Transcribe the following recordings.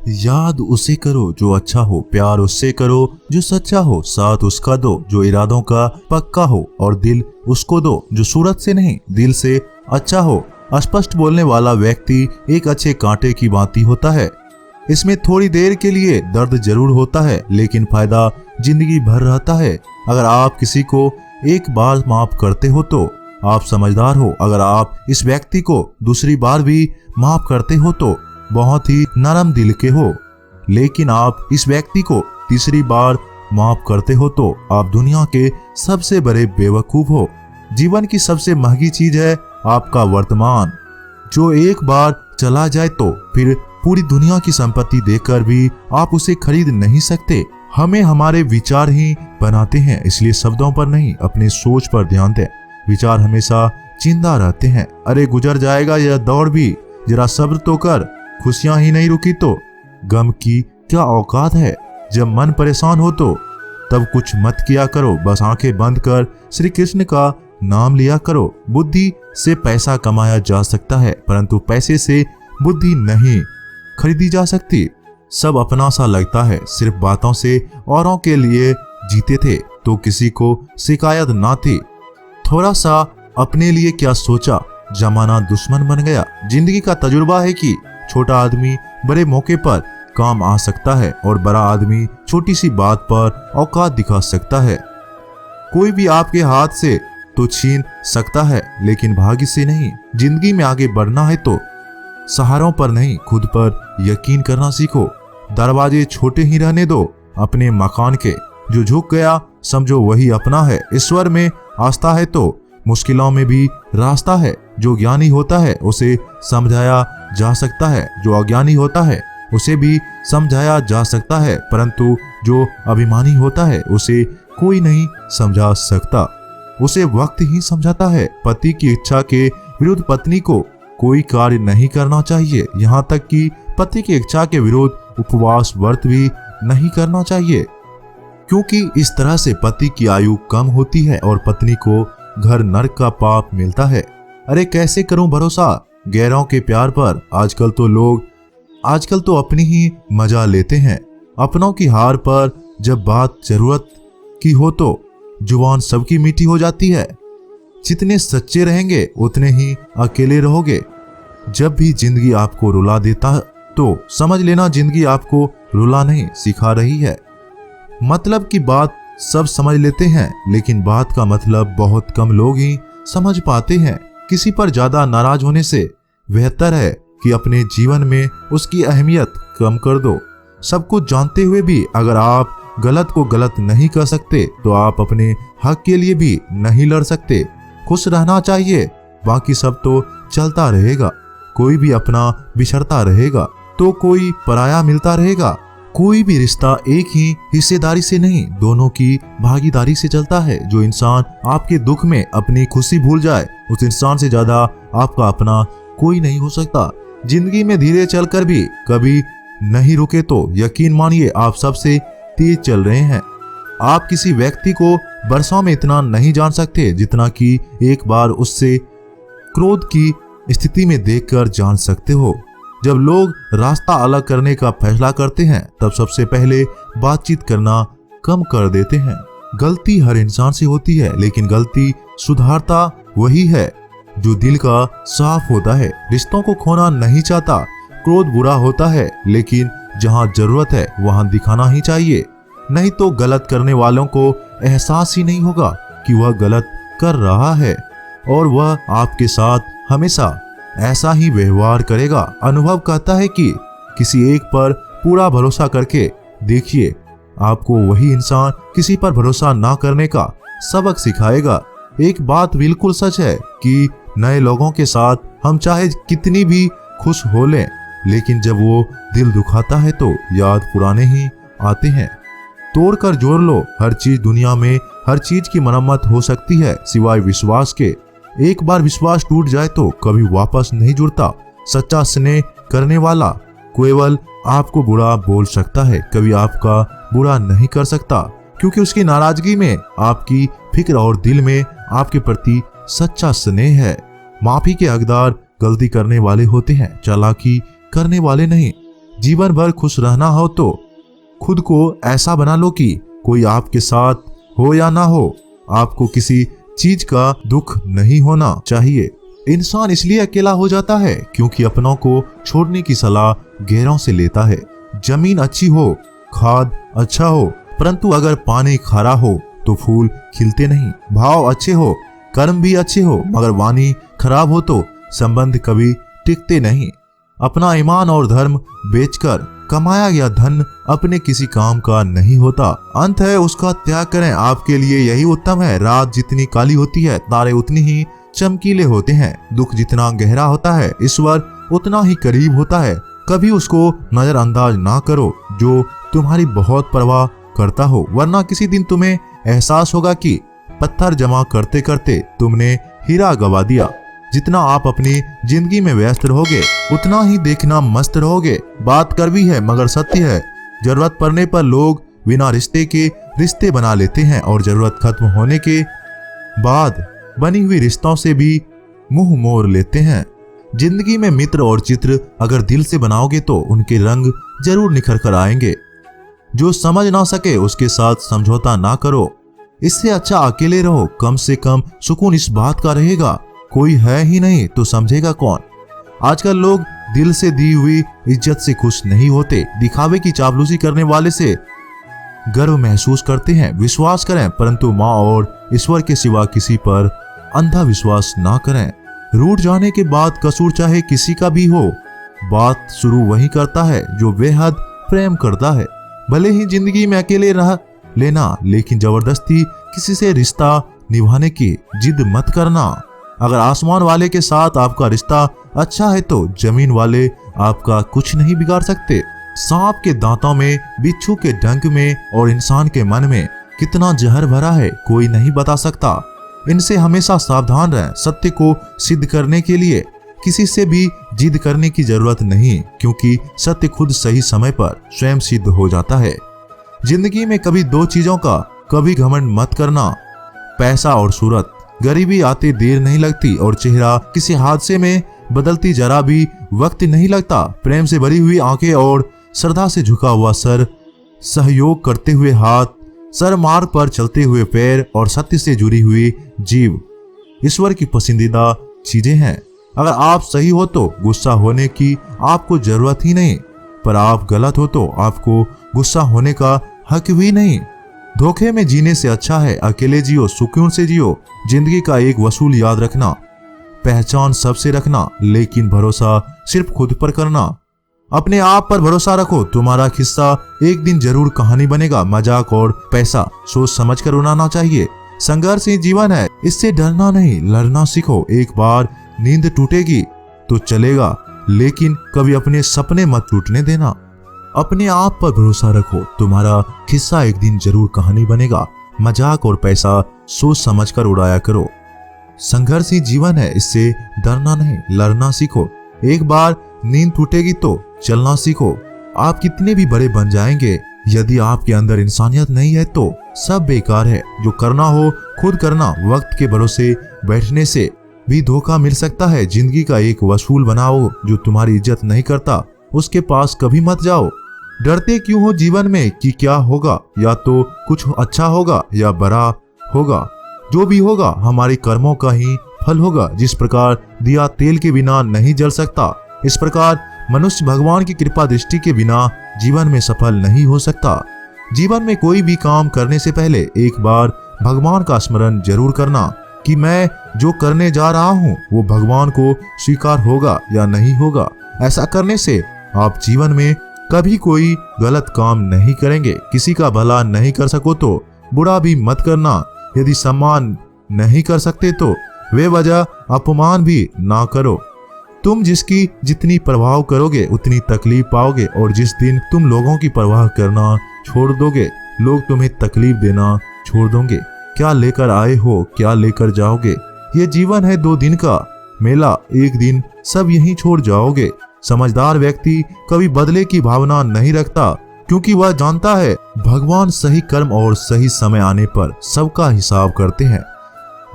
याद उसे करो जो अच्छा हो, प्यार उससे करो जो सच्चा हो, साथ उसका दो जो इरादों का पक्का हो, और दिल उसको दो जो सूरत से नहीं दिल से अच्छा हो। स्पष्ट बोलने वाला व्यक्ति एक अच्छे कांटे की भांति होता है। इसमें थोड़ी देर के लिए दर्द जरूर होता है, लेकिन फायदा जिंदगी भर रहता है। अगर आप किसी को एक बार माफ करते हो तो आप समझदार हो। अगर आप इस व्यक्ति को दूसरी बार भी माफ करते हो तो बहुत ही नरम दिल के हो। लेकिन आप इस व्यक्ति को तीसरी बार माफ करते हो तो आप दुनिया के सबसे बड़े बेवकूफ हो। जीवन की सबसे महंगी चीज है आपका वर्तमान, जो एक बार चला जाए तो फिर पूरी दुनिया की संपत्ति देकर भी आप उसे खरीद नहीं सकते। हमें हमारे विचार ही बनाते हैं, इसलिए शब्दों पर नहीं अपनी सोच पर ध्यान दें। विचार हमेशा जिंदा रहते हैं। अरे गुजर जाएगा यह दौर भी, जरा सब्र तो कर। खुशियां ही नहीं रुकी तो गम की क्या औकात है। जब मन परेशान हो तो तब कुछ मत किया करो, बस आंखें बंद कर श्री कृष्ण का नाम लिया करो। बुद्धि से पैसा कमाया जा सकता है, परंतु पैसे से बुद्धि नहीं खरीदी जा सकती। सब अपना सा लगता है, सिर्फ बातों से औरों के लिए जीते थे तो किसी को शिकायत ना थी। थोड़ा सा अपने लिए क्या सोचा, जमाना दुश्मन बन गया। जिंदगी का तजुर्बा है कि छोटा आदमी बड़े मौके पर काम आ सकता है और बड़ा आदमी छोटी सी बात पर औकात दिखा सकता है। कोई भी आपके हाथ से तो छीन सकता है, लेकिन भाग्य से नहीं। जिंदगी में आगे बढ़ना है तो सहारों पर नहीं खुद पर यकीन करना सीखो। दरवाजे छोटे ही रहने दो अपने मकान के, जो झुक गया समझो वही अपना है। ईश्वर में आस्था है तो मुश्किलों में भी रास्ता है। जो ज्ञानी होता है उसे समझाया जा सकता है, जो अज्ञानी होता है उसे भी समझाया जा सकता है, परंतु जो अभिमानी होता है उसे कोई नहीं समझा सकता, उसे वक्त ही समझाता है। पति की इच्छा के विरुद्ध पत्नी को कोई कार्य नहीं करना चाहिए, यहाँ तक कि पति की इच्छा के विरुद्ध उपवास व्रत भी नहीं करना चाहिए, क्योंकि इस तरह से पति की आयु कम होती है और पत्नी को घर नरक का पाप मिलता है। अरे कैसे करूं भरोसा गैरों के प्यार पर। आजकल तो अपनी ही मजा लेते हैं, अपनों की हार पर। जब बात जरूरत की हो तो जुबान सबकी मीठी हो जाती है। जितने सच्चे रहेंगे उतने ही अकेले रहोगे। जब भी जिंदगी आपको रुला देता तो समझ लेना जिंदगी आपको रुला नहीं सिखा रही है। मतलब की बात सब समझ लेते हैं, लेकिन बात का मतलब बहुत कम लोग ही समझ पाते हैं। किसी पर ज्यादा नाराज होने से बेहतर है कि अपने जीवन में उसकी अहमियत कम कर दो। सब कुछ जानते हुए भी अगर आप गलत को गलत नहीं कर सकते तो आप अपने हक के लिए भी नहीं लड़ सकते। खुश रहना चाहिए, बाकी सब तो चलता रहेगा। कोई भी अपना बिछड़ता रहेगा तो कोई पराया मिलता रहेगा। कोई भी रिश्ता एक ही हिस्सेदारी से नहीं, दोनों की भागीदारी से चलता है। जो इंसान आपके दुख में अपनी खुशी भूल जाए, उस इंसान से ज्यादा आपका अपना कोई नहीं हो सकता। जिंदगी में धीरे चलकर भी कभी नहीं रुके तो यकीन मानिए आप सबसे तेज चल रहे हैं। आप किसी व्यक्ति को बरसों में इतना नहीं जान सकते जितना कि एक बार उससे क्रोध की स्थिति में देखकर जान सकते हो। जब लोग रास्ता अलग करने का फैसला करते हैं तब सबसे पहले बातचीत करना कम कर देते हैं। गलती हर इंसान से होती है, लेकिन गलती सुधारता वही है जो दिल का साफ होता है। रिश्तों को खोना नहीं चाहता। क्रोध बुरा होता है, लेकिन जहां जरूरत है वहां दिखाना ही चाहिए, नहीं तो गलत करने वालों को एहसास ही नहीं होगा कि वह गलत कर रहा है और वह आपके साथ हमेशा ऐसा ही व्यवहार करेगा। अनुभव कहता है कि किसी एक पर पूरा भरोसा करके देखिए, आपको वही इंसान किसी पर भरोसा ना करने का सबक सिखाएगा। एक बात बिल्कुल सच है कि नए लोगों के साथ हम चाहे कितनी भी खुश हो लें, लेकिन जब वो दिल दुखाता है तो याद पुराने ही आते हैं। तोड़ कर जोड़ लो। हर चीज दुनिया में हर चीज की मरम्मत हो सकती है सिवाय विश्वास के। एक बार विश्वास टूट जाए तो कभी वापस नहीं जुड़ता। सच्चा स्नेह करने वाला केवल आपको बुरा बोल सकता है, कभी आपका बुरा नहीं कर सकता, क्योंकि उसकी नाराजगी में आपकी फिक्र और दिल में आपके प्रति सच्चा स्नेह है। माफी के हकदार गलती करने वाले होते हैं, चालाकी करने वाले नहीं। जीवन भर खुश रहना हो तो खुद को ऐसा बना लो कि कोई आपके साथ हो या ना हो, आपको किसी चीज का दुख नहीं होना चाहिए। इंसान इसलिए अकेला हो जाता है क्योंकि अपनों को छोड़ने की सलाह गैरों से लेता है। जमीन अच्छी हो, खाद अच्छा हो, परंतु अगर पानी खारा हो तो फूल खिलते नहीं। भाव अच्छे हो, कर्म भी अच्छे हो, मगर वाणी खराब हो तो संबंध कभी टिकते नहीं। अपना ईमान और धर्म बेचकर कमाया गया धन अपने किसी काम का नहीं होता। अंत है उसका त्याग करें, आपके लिए यही उत्तम है। रात जितनी काली होती है, तारे उतनी ही चमकीले होते हैं। दुख जितना गहरा होता है, ईश्वर उतना ही करीब होता है। कभी उसको नजरअंदाज ना करो जो तुम्हारी बहुत परवाह करता हो, वरना किसी दिन तुम्हें एहसास होगा कि पत्थर जमा करते करते तुमने हीरा गवा दिया। जितना आप अपनी जिंदगी में व्यस्त रहोगे उतना ही देखना मस्त रहोगे। बात कड़वी है मगर सत्य है। जरूरत पड़ने पर लोग बिना रिश्ते के रिश्ते बना लेते हैं और जरूरत खत्म होने के बाद बनी हुई रिश्तों से भी मुंह मोड़ लेते हैं। जिंदगी में मित्र और चित्र अगर दिल से बनाओगे तो उनके रंग जरूर निखर कर आएंगे। जो समझ ना सके उसके साथ समझौता ना करो। इससे अच्छा अकेले रहो। कम से कम सुकून इस बात का रहेगा, कोई है ही नहीं तो समझेगा कौन। आजकल लोग दिल से दी हुई इज्जत से खुश नहीं होते, दिखावे की चापलूसी करने वाले से गर्व महसूस करते हैं। विश्वास करें परंतु माँ और ईश्वर के सिवा किसी पर अंधा विश्वास ना करें। रूठ जाने के बाद कसूर चाहे किसी का भी हो, बात शुरू वही करता है जो बेहद प्रेम करता है। भले ही जिंदगी में अकेले रह लेना, लेकिन जबरदस्ती किसी से रिश्ता निभाने की जिद मत करना। अगर आसमान वाले के साथ आपका रिश्ता अच्छा है तो जमीन वाले आपका कुछ नहीं बिगाड़ सकते। सांप के दांतों में, बिच्छू के डंक में और इंसान के मन में कितना जहर भरा है कोई नहीं बता सकता। इनसे हमेशा सावधान रहें। सत्य को सिद्ध करने के लिए किसी से भी जिद करने की जरूरत नहीं, क्योंकि सत्य खुद सही समय पर स्वयं सिद्ध हो जाता है। जिंदगी में कभी दो चीजों का कभी घमंड मत करना, पैसा और सूरत। गरीबी आते देर नहीं लगती और चेहरा किसी हादसे में बदलती जरा भी वक्त नहीं लगता। प्रेम से भरी हुई आंखें और श्रद्धा से झुका हुआ सर, सहयोग करते हुए हाथ, सर मार्ग पर चलते हुए पैर और सत्य से जुड़ी हुई जीव ईश्वर की पसंदीदा चीजें हैं। अगर आप सही हो तो गुस्सा होने की आपको जरूरत ही नहीं, पर आप गलत हो तो आपको गुस्सा होने का हक भी नहीं। धोखे में जीने से अच्छा है अकेले जियो, सुकून से जियो। जिंदगी का एक वसूल याद रखना, पहचान सबसे रखना, लेकिन भरोसा सिर्फ खुद पर करना। अपने आप पर भरोसा रखो, तुम्हारा किस्सा एक दिन जरूर कहानी बनेगा। मजाक और पैसा सोच समझ कर उड़ाना चाहिए। संघर्ष ही जीवन है, इससे डरना नहीं, लड़ना सीखो। एक बार नींद टूटेगी तो चलेगा, लेकिन कभी अपने सपने मत टूटने देना। अपने आप पर भरोसा रखो, तुम्हारा किस्सा एक दिन जरूर कहानी बनेगा। मजाक और पैसा सोच समझकर उड़ाया करो। संघर्ष ही जीवन है, इससे डरना नहीं, लड़ना सीखो। एक बार नींद टूटेगी तो चलना सीखो। आप कितने भी बड़े बन जाएंगे, यदि आपके अंदर इंसानियत नहीं है तो सब बेकार है। जो करना हो खुद करना। वक्त के भरोसे बैठने से भी धोखा मिल सकता है। जिंदगी का एक वसूल बनाओ। जो तुम्हारी इज्जत नहीं करता उसके पास कभी मत जाओ। डरते क्यों हो जीवन में कि क्या होगा, या तो कुछ अच्छा होगा या बुरा होगा। जो भी होगा हमारे कर्मों का ही फल होगा। जिस प्रकार दिया तेल के बिना नहीं जल सकता, इस प्रकार मनुष्य भगवान की कृपा दृष्टि के बिना जीवन में सफल नहीं हो सकता। जीवन में कोई भी काम करने से पहले एक बार भगवान का स्मरण जरूर करना कि मैं जो करने जा रहा हूँ वो भगवान को स्वीकार होगा या नहीं होगा। ऐसा करने से आप जीवन में कभी कोई गलत काम नहीं करेंगे। किसी का भला नहीं कर सको तो बुरा भी मत करना। यदि सम्मान नहीं कर सकते तो बेवजह अपमान भी ना करो। तुम जिसकी जितनी परवाह करोगे उतनी तकलीफ पाओगे, और जिस दिन तुम लोगों की परवाह करना छोड़ दोगे, लोग तुम्हें तकलीफ देना छोड़ दोगे। क्या लेकर आए हो, क्या लेकर जाओगे। ये जीवन है 2 दिन का मेला, एक दिन सब यहीं छोड़ जाओगे। समझदार व्यक्ति कभी बदले की भावना नहीं रखता, क्योंकि वह जानता है भगवान सही कर्म और सही समय आने पर सबका हिसाब करते हैं।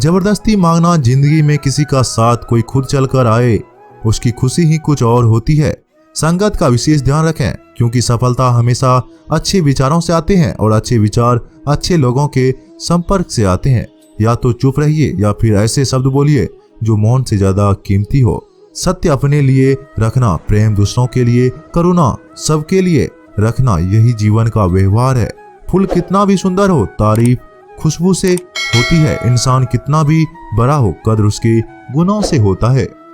जबरदस्ती मांगना, जिंदगी में किसी का साथ कोई खुद चलकर आए उसकी खुशी ही कुछ और होती है। संगत का विशेष ध्यान रखें, क्योंकि सफलता हमेशा अच्छे विचारों से आते हैं और अच्छे विचार अच्छे लोगों के संपर्क से आते हैं। या तो चुप रहिए या फिर ऐसे शब्द बोलिए जो मौन से ज्यादा कीमती हो। सत्य अपने लिए रखना, प्रेम दूसरों के लिए, करुणा सबके लिए रखना, यही जीवन का व्यवहार है। फूल कितना भी सुंदर हो, तारीफ खुशबू से होती है। इंसान कितना भी बड़ा हो, कद्र उसके गुणों से होता है।